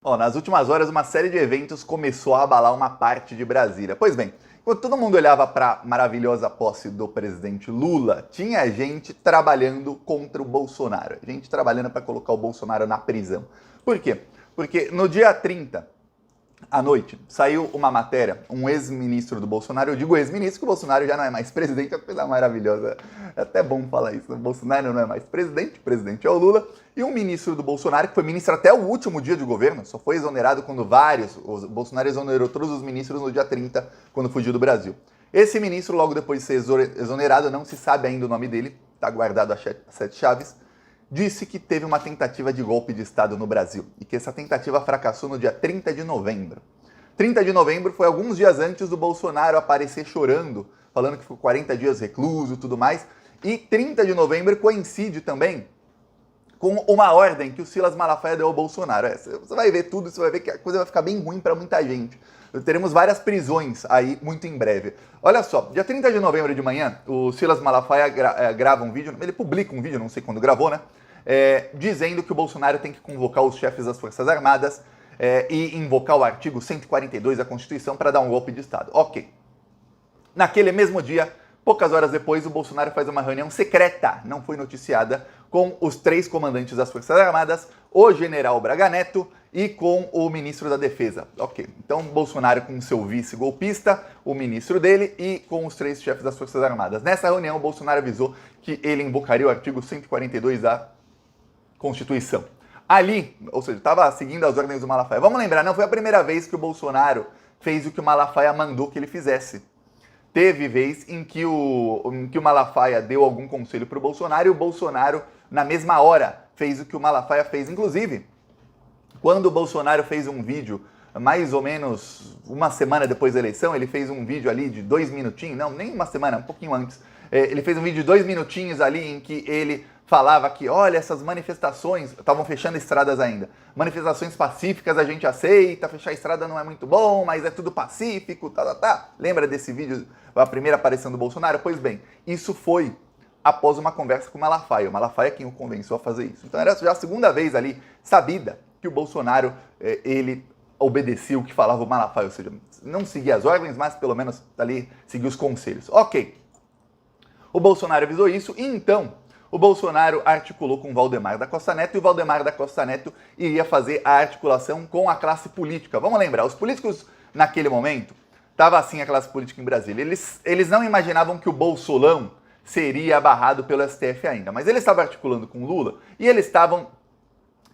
Nas últimas horas, uma série de eventos começou a abalar uma parte de Brasília. Pois bem, enquanto todo mundo olhava para a maravilhosa posse do presidente Lula, tinha gente trabalhando contra o Bolsonaro. Gente trabalhando para colocar o Bolsonaro na prisão. Por quê? Porque no dia 30 à noite, saiu uma matéria, um ex-ministro do Bolsonaro, eu digo ex-ministro, que o Bolsonaro já não é mais presidente, é uma coisa maravilhosa, é até bom falar isso, o Bolsonaro não é mais presidente, o presidente é o Lula, e um ministro do Bolsonaro, que foi ministro até o último dia de governo, só foi exonerado quando o Bolsonaro exonerou todos os ministros no dia 30, quando fugiu do Brasil. Esse ministro, logo depois de ser exonerado, não se sabe ainda o nome dele, está guardado a 7 chaves, disse que teve uma tentativa de golpe de Estado no Brasil e que essa tentativa fracassou no dia 30 de novembro. 30 de novembro foi alguns dias antes do Bolsonaro aparecer chorando, falando que ficou 40 dias recluso e tudo mais. E 30 de novembro coincide também com uma ordem que o Silas Malafaia deu ao Bolsonaro. Você vai ver tudo, você vai ver que a coisa vai ficar bem ruim para muita gente. Teremos várias prisões aí muito em breve. Olha só, dia 30 de novembro de manhã, o Silas Malafaia grava um vídeo, ele publica um vídeo, não sei quando gravou, né? Dizendo que o Bolsonaro tem que convocar os chefes das Forças Armadas e invocar o artigo 142 da Constituição para dar um golpe de Estado. Ok. Naquele mesmo dia, poucas horas depois, o Bolsonaro faz uma reunião secreta, não foi noticiada, com os 3 comandantes das Forças Armadas, o general Braga Neto e com o ministro da Defesa. Ok, então Bolsonaro com seu vice-golpista, o ministro dele e com os 3 chefes das Forças Armadas. Nessa reunião, o Bolsonaro avisou que ele invocaria o artigo 142 da Constituição. Ali, ou seja, estava seguindo as ordens do Malafaia. Vamos lembrar, não foi a primeira vez que o Bolsonaro fez o que o Malafaia mandou que ele fizesse. Teve vez em que o Malafaia deu algum conselho para o Bolsonaro e o Bolsonaro, na mesma hora, fez o que o Malafaia fez. Inclusive, quando o Bolsonaro fez um vídeo, mais ou menos uma semana depois da eleição, ele fez um vídeo ali de 2 minutinhos, não, nem uma semana, um pouquinho antes. Ele fez um vídeo de 2 minutinhos ali em que ele falava que, olha, essas manifestações, estavam fechando estradas ainda, manifestações pacíficas a gente aceita, fechar a estrada não é muito bom, mas é tudo pacífico, tá. Lembra desse vídeo, a primeira aparição do Bolsonaro? Pois bem, isso foi após uma conversa com o Malafaia é quem o convenceu a fazer isso. Então era já a segunda vez ali, sabida, que o Bolsonaro, ele obedecia o que falava o Malafaia, ou seja, não seguia as ordens, mas pelo menos ali seguia os conselhos. Ok, o Bolsonaro avisou isso e então o Bolsonaro articulou com o Valdemar da Costa Neto e o Valdemar da Costa Neto iria fazer a articulação com a classe política. Vamos lembrar, os políticos naquele momento, estava assim a classe política em Brasília, eles não imaginavam que o Bolsolão seria barrado pelo STF ainda, mas eles estavam articulando com o Lula e eles estavam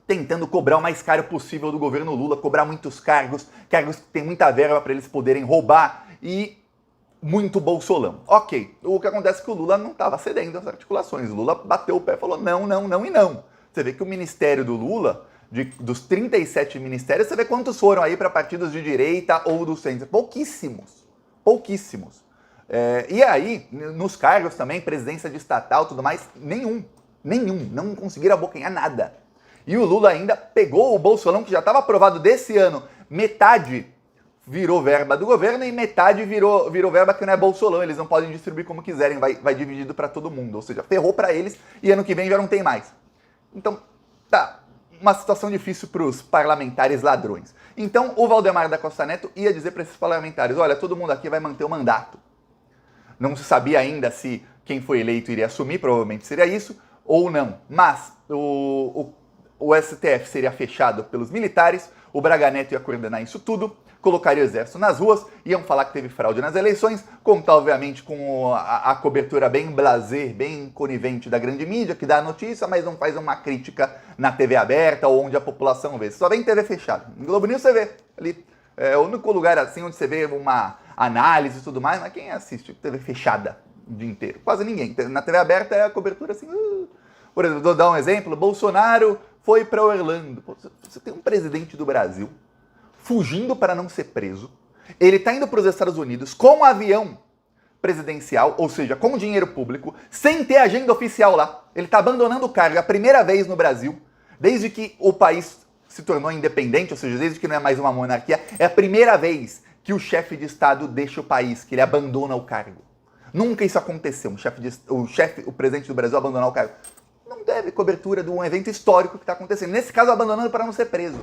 tentando cobrar o mais caro possível do governo Lula, cobrar muitos cargos que tem muita verba para eles poderem roubar e muito bolsolão. Ok, o que acontece é que o Lula não estava cedendo às articulações. O Lula bateu o pé e falou não, não, não e não. Você vê que o ministério do Lula, dos 37 ministérios, você vê quantos foram aí para partidos de direita ou do centro. Pouquíssimos. Pouquíssimos. E aí, nos cargos também, presidência de estatal, tudo mais, nenhum. Não conseguiram abocanhar nada. E o Lula ainda pegou o bolsolão, que já estava aprovado desse ano, metade virou verba do governo e metade virou verba que não é bolsolão, eles não podem distribuir como quiserem, vai dividido para todo mundo, ou seja, ferrou para eles e ano que vem já não tem mais. Então, tá, uma situação difícil para os parlamentares ladrões. Então, o Valdemar da Costa Neto ia dizer para esses parlamentares, olha, todo mundo aqui vai manter o mandato. Não se sabia ainda se quem foi eleito iria assumir, provavelmente seria isso, ou não, mas o STF seria fechado pelos militares, o Braga Neto ia coordenar isso tudo, colocaria o exército nas ruas, iam falar que teve fraude nas eleições, contar obviamente com a cobertura bem blasé, bem conivente da grande mídia, que dá a notícia, mas não faz uma crítica na TV aberta ou onde a população vê. Você só vê em TV fechada. No Globo News você vê ali, é o único lugar assim onde você vê uma análise e tudo mais, mas quem assiste TV fechada o dia inteiro? Quase ninguém. Na TV aberta é a cobertura assim... Por exemplo, vou dar um exemplo, Bolsonaro foi para Orlando. Você tem um presidente do Brasil fugindo para não ser preso, ele está indo para os Estados Unidos com um avião presidencial, ou seja, com dinheiro público, sem ter agenda oficial lá. Ele está abandonando o cargo a primeira vez no Brasil, desde que o país se tornou independente, ou seja, desde que não é mais uma monarquia, é a primeira vez que o chefe de Estado deixa o país, que ele abandona o cargo. Nunca isso aconteceu, o presidente do Brasil abandonar o cargo. Não teve cobertura de um evento histórico que está acontecendo. Nesse caso, abandonando para não ser preso.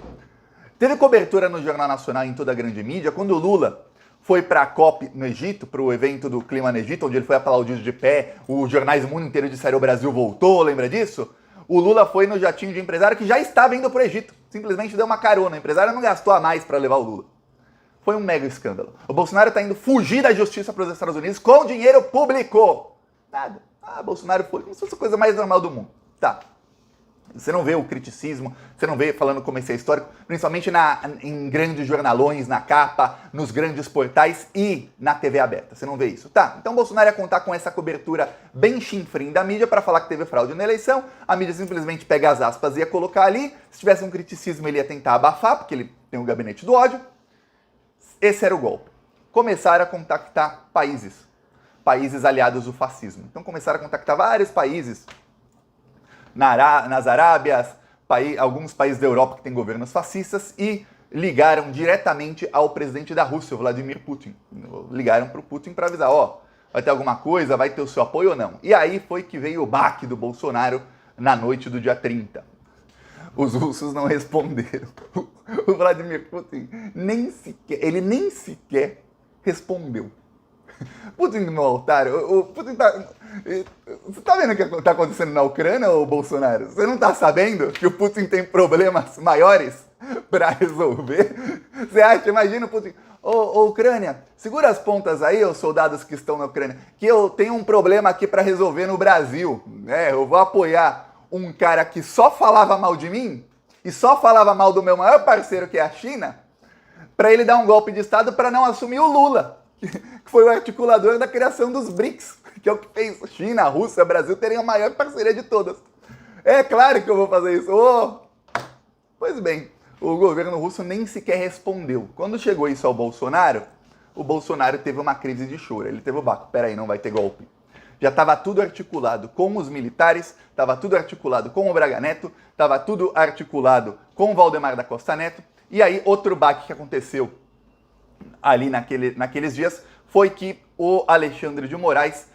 Teve cobertura no Jornal Nacional em toda a grande mídia quando o Lula foi para a COP no Egito, para o evento do clima no Egito, onde ele foi aplaudido de pé, os jornais do mundo inteiro disseram o Brasil voltou, lembra disso? O Lula foi no jatinho de empresário que já estava indo para o Egito, simplesmente deu uma carona, o empresário não gastou a mais para levar o Lula. Foi um mega escândalo. O Bolsonaro está indo fugir da justiça para os Estados Unidos com dinheiro público. Nada. Bolsonaro foi como se fosse a coisa mais normal do mundo. Tá. Você não vê o criticismo, você não vê falando como esse é histórico, principalmente em grandes jornalões, na capa, nos grandes portais e na TV aberta. Você não vê isso. Tá, então o Bolsonaro ia contar com essa cobertura bem chinfrim da mídia para falar que teve fraude na eleição, a mídia simplesmente pega as aspas e ia colocar ali, se tivesse um criticismo ele ia tentar abafar, porque ele tem o gabinete do ódio. Esse era o golpe. Começaram a contactar países aliados do fascismo. Então começaram a contactar vários países, nas Arábias, alguns países da Europa que têm governos fascistas e ligaram diretamente ao presidente da Rússia, o Vladimir Putin. Ligaram para o Putin para avisar, vai ter alguma coisa, vai ter o seu apoio ou não. E aí foi que veio o baque do Bolsonaro na noite do dia 30. Os russos não responderam. O Vladimir Putin nem sequer respondeu. Putin no altar, o Putin tá... Você tá vendo o que tá acontecendo na Ucrânia, ô Bolsonaro? Você não tá sabendo que o Putin tem problemas maiores para resolver? Você acha? Imagina o Putin... Ô Ucrânia, segura as pontas aí, os soldados que estão na Ucrânia, que eu tenho um problema aqui para resolver no Brasil. Eu vou apoiar um cara que só falava mal de mim e só falava mal do meu maior parceiro, que é a China, para ele dar um golpe de Estado para não assumir o Lula, que foi o articulador da criação dos BRICS, que é o que fez China, Rússia, Brasil terem a maior parceria de todas. É claro que eu vou fazer isso. Pois bem, o governo russo nem sequer respondeu. Quando chegou isso ao Bolsonaro, o Bolsonaro teve uma crise de choro. Ele teve o baco. Peraí, não vai ter golpe. Já estava tudo articulado com os militares, estava tudo articulado com o Braga Neto, estava tudo articulado com o Valdemar da Costa Neto. E aí, outro baque que aconteceu ali naqueles dias foi que o Alexandre de Moraes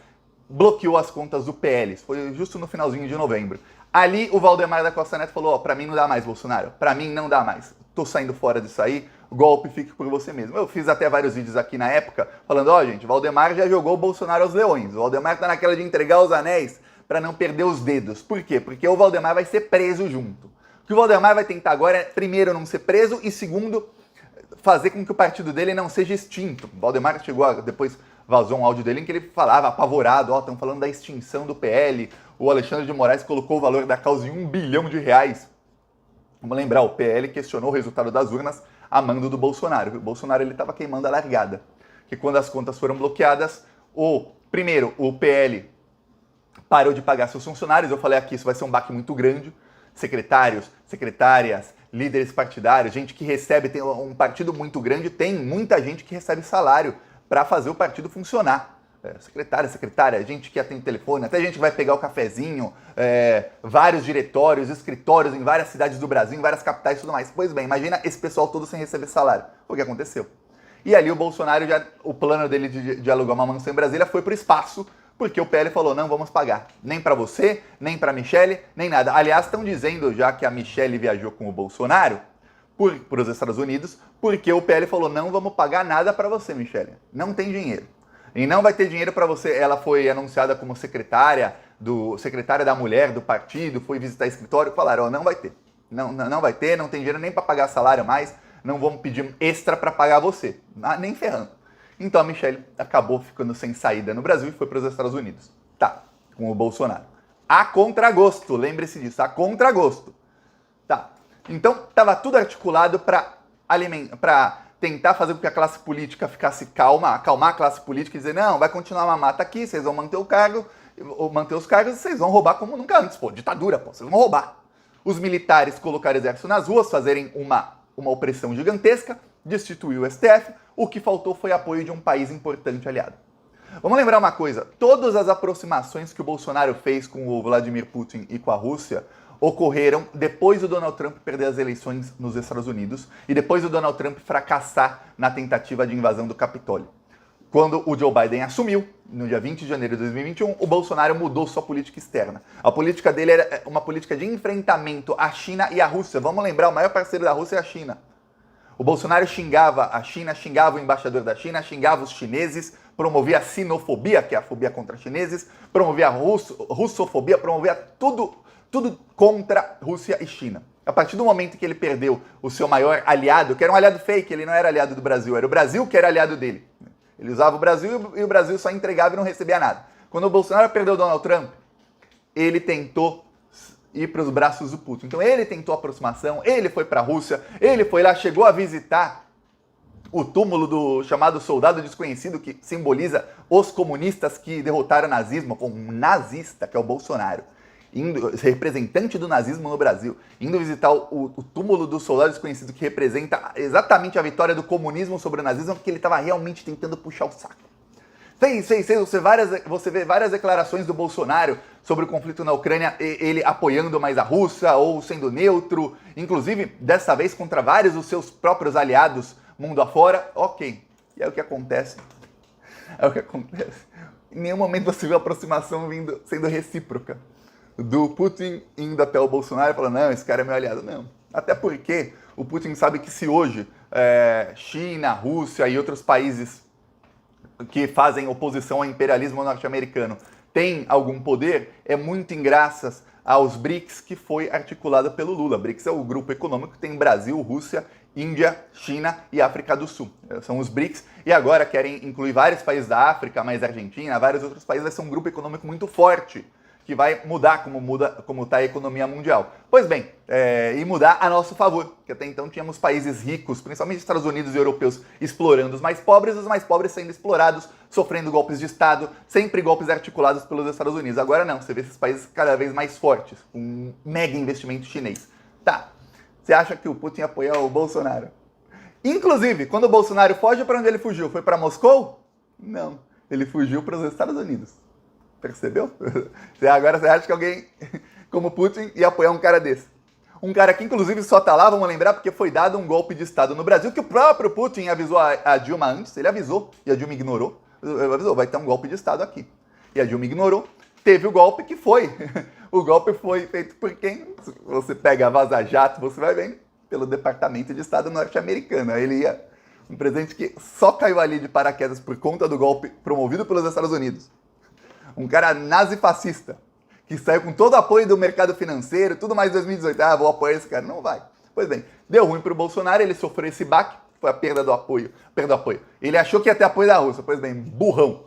bloqueou as contas do PL. Foi justo no finalzinho de novembro. Ali o Valdemar da Costa Neto falou, pra mim não dá mais, Bolsonaro. Pra mim não dá mais. Tô saindo fora disso aí, golpe fique por você mesmo. Eu fiz até vários vídeos aqui na época, falando, gente, o Valdemar já jogou o Bolsonaro aos leões. O Valdemar tá naquela de entregar os anéis pra não perder os dedos. Por quê? Porque o Valdemar vai ser preso junto. O que o Valdemar vai tentar agora é, primeiro, não ser preso e, segundo, fazer com que o partido dele não seja extinto. O Valdemar chegou depois vazou um áudio dele em que ele falava apavorado, estão falando da extinção do PL, o Alexandre de Moraes colocou o valor da causa em R$1 bilhão. Vamos lembrar, o PL questionou o resultado das urnas a mando do Bolsonaro. O Bolsonaro estava queimando a largada, que quando as contas foram bloqueadas, primeiro, o PL parou de pagar seus funcionários, eu falei aqui, isso vai ser um baque muito grande, secretários, secretárias, líderes partidários, gente que recebe, tem um partido muito grande, tem muita gente que recebe salário para fazer o partido funcionar. Secretária, gente que atende telefone, até gente que vai pegar o cafezinho, vários diretórios, escritórios em várias cidades do Brasil, em várias capitais e tudo mais. Pois bem, imagina esse pessoal todo sem receber salário. Foi o que aconteceu. E ali o Bolsonaro, o plano dele de alugar uma mansão em Brasília foi para o espaço, porque o PL falou, não vamos pagar. Nem para você, nem para a Michelle, nem nada. Aliás, estão dizendo já que a Michelle viajou com o Bolsonaro para os Estados Unidos, porque o PL falou, não vamos pagar nada para você, Michelle. Não tem dinheiro. E não vai ter dinheiro para você. Ela foi anunciada como secretária da mulher do partido, foi visitar escritório, falaram, não vai ter. Não vai ter, não tem dinheiro nem para pagar salário mais, não vamos pedir extra para pagar você. Nem ferrando. Então a Michelle acabou ficando sem saída no Brasil e foi para os Estados Unidos. Tá, com o Bolsonaro. A contragosto, lembre-se disso, a contragosto. Tá, então estava tudo articulado para tentar fazer com que a classe política ficasse calma, acalmar a classe política e dizer, não, vai continuar uma mata aqui, vocês vão manter o cargo, manter os cargos e vocês vão roubar como nunca antes, ditadura, vocês vão roubar. Os militares colocaram o exército nas ruas, fazerem uma opressão gigantesca, destituir o STF, o que faltou foi apoio de um país importante aliado. Vamos lembrar uma coisa, todas as aproximações que o Bolsonaro fez com o Vladimir Putin e com a Rússia ocorreram depois do Donald Trump perder as eleições nos Estados Unidos e depois do Donald Trump fracassar na tentativa de invasão do Capitólio. Quando o Joe Biden assumiu, no dia 20 de janeiro de 2021, o Bolsonaro mudou sua política externa. A política dele era uma política de enfrentamento à China e à Rússia. Vamos lembrar, o maior parceiro da Rússia é a China. O Bolsonaro xingava a China, xingava o embaixador da China, xingava os chineses, promovia a sinofobia, que é a fobia contra chineses, promovia a russofobia, promovia tudo contra Rússia e China. A partir do momento que ele perdeu o seu maior aliado, que era um aliado fake, ele não era aliado do Brasil, era o Brasil que era aliado dele. Ele usava o Brasil e o Brasil só entregava e não recebia nada. Quando o Bolsonaro perdeu o Donald Trump, ele tentou ir para os braços do Putin. Então ele tentou aproximação, ele foi para a Rússia, ele foi lá, chegou a visitar o túmulo do chamado soldado desconhecido, que simboliza os comunistas que derrotaram o nazismo, um nazista, que é o Bolsonaro, representante do nazismo no Brasil, indo visitar o túmulo do soldado desconhecido, que representa exatamente a vitória do comunismo sobre o nazismo, porque ele estava realmente tentando puxar o saco. Você vê várias declarações do Bolsonaro sobre o conflito na Ucrânia, ele apoiando mais a Rússia ou sendo neutro, inclusive, dessa vez, contra vários dos seus próprios aliados mundo afora. Ok. E é o que acontece. Em nenhum momento você viu a aproximação sendo recíproca. Do Putin indo até o Bolsonaro e falando, não, esse cara é meu aliado. Não. Até porque o Putin sabe que se hoje China, Rússia e outros países que fazem oposição ao imperialismo norte-americano têm algum poder, é muito graças aos BRICS, que foi articulado pelo Lula. BRICS é o grupo econômico que tem Brasil, Rússia, Índia, China e África do Sul. São os BRICS, e agora querem incluir vários países da África, mais Argentina, vários outros países. Vai ser um grupo econômico muito forte, que vai mudar como está a economia mundial. Pois bem, e mudar a nosso favor, que até então tínhamos países ricos, principalmente Estados Unidos e europeus, explorando os mais pobres sendo explorados, sofrendo golpes de Estado, sempre golpes articulados pelos Estados Unidos. Agora não, você vê esses países cada vez mais fortes, com um mega investimento chinês. Tá, você acha que o Putin apoia o Bolsonaro? Inclusive, quando o Bolsonaro foge, para onde ele fugiu? Foi para Moscou? Não, ele fugiu para os Estados Unidos. Percebeu? Agora você acha que alguém como Putin ia apoiar um cara desse? Um cara que inclusive só tá lá, vamos lembrar, porque foi dado um golpe de Estado no Brasil, que o próprio Putin avisou a Dilma antes, ele avisou, e a Dilma ignorou. Ele avisou, vai ter um golpe de Estado aqui. E a Dilma ignorou, teve o golpe que foi. O golpe foi feito por quem? Se você pega a Vaza Jato, você vai ver, pelo Departamento de Estado norte-americano. Ele ia, um presidente que só caiu ali de paraquedas por conta do golpe promovido pelos Estados Unidos. Um cara nazi-fascista, que saiu com todo o apoio do mercado financeiro, tudo mais em 2018. Ah, vou apoiar esse cara. Não vai. Pois bem, deu ruim para o Bolsonaro, ele sofreu esse baque, foi a perda do apoio. Ele achou que ia ter apoio da Rússia. Pois bem, burrão.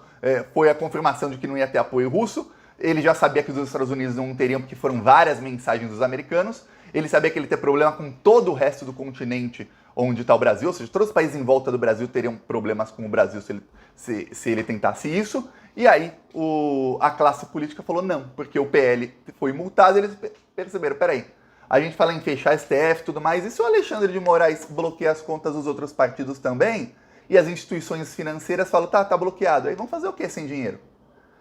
Foi a confirmação de que não ia ter apoio russo. Ele já sabia que os Estados Unidos não teriam, porque foram várias mensagens dos americanos. Ele sabia que ele ia ter problema com todo o resto do continente onde está o Brasil, ou seja, todos os países em volta do Brasil teriam problemas com o Brasil se ele tentasse isso. E aí a classe política falou não, porque o PL foi multado e eles perceberam, peraí, a gente fala em fechar STF e tudo mais, e se o Alexandre de Moraes bloqueia as contas dos outros partidos também, e as instituições financeiras falam, tá bloqueado, aí vão fazer o que sem dinheiro?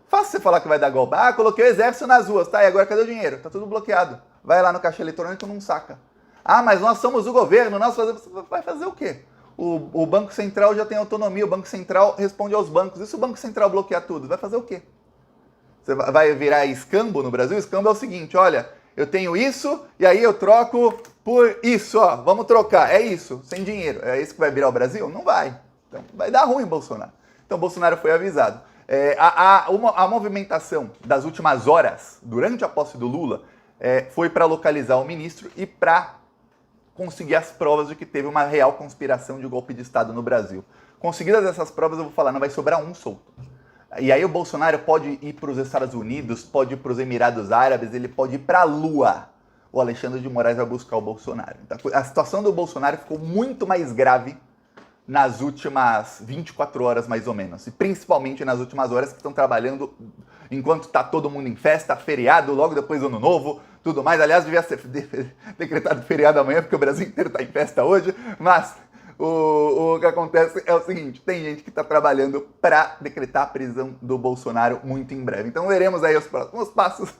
Fácil você falar que vai dar golpe. Ah, coloquei o exército nas ruas, tá, e agora cadê o dinheiro? Tá tudo bloqueado. Vai lá no caixa eletrônico e não saca. Ah, mas nós somos o governo, vai fazer o quê? O Banco Central já tem autonomia, o Banco Central responde aos bancos. E se o Banco Central bloquear tudo, vai fazer o quê? Você vai virar escambo no Brasil? Escambo é o seguinte, olha, eu tenho isso e aí eu troco por isso, ó, vamos trocar, é isso, sem dinheiro. É isso que vai virar o Brasil? Não vai. Então vai dar ruim, Bolsonaro. Então Bolsonaro foi avisado. A movimentação das últimas horas, durante a posse do Lula, foi para localizar o ministro e para conseguir as provas de que teve uma real conspiração de golpe de Estado no Brasil. Conseguidas essas provas, eu vou falar, não vai sobrar um solto. E aí o Bolsonaro pode ir para os Estados Unidos, pode ir para os Emirados Árabes, ele pode ir para a Lua. O Alexandre de Moraes vai buscar o Bolsonaro. Então, a situação do Bolsonaro ficou muito mais grave nas últimas 24 horas, mais ou menos. E principalmente nas últimas horas que estão trabalhando enquanto está todo mundo em festa, feriado, logo depois do Ano Novo, tudo mais. Aliás, devia ser decretado feriado amanhã, porque o Brasil inteiro está em festa hoje. Mas o que acontece é o seguinte, tem gente que está trabalhando para decretar a prisão do Bolsonaro muito em breve. Então veremos aí os próximos passos.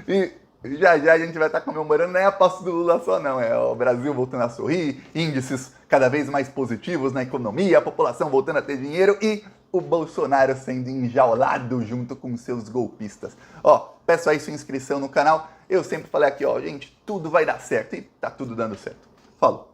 E já a gente vai estar comemorando, não é a posse do Lula só não, é o Brasil voltando a sorrir, índices cada vez mais positivos na economia, a população voltando a ter dinheiro e o Bolsonaro sendo enjaulado junto com seus golpistas. Ó, peço aí sua inscrição no canal, eu sempre falei aqui, ó, gente, tudo vai dar certo e tá tudo dando certo. Falou!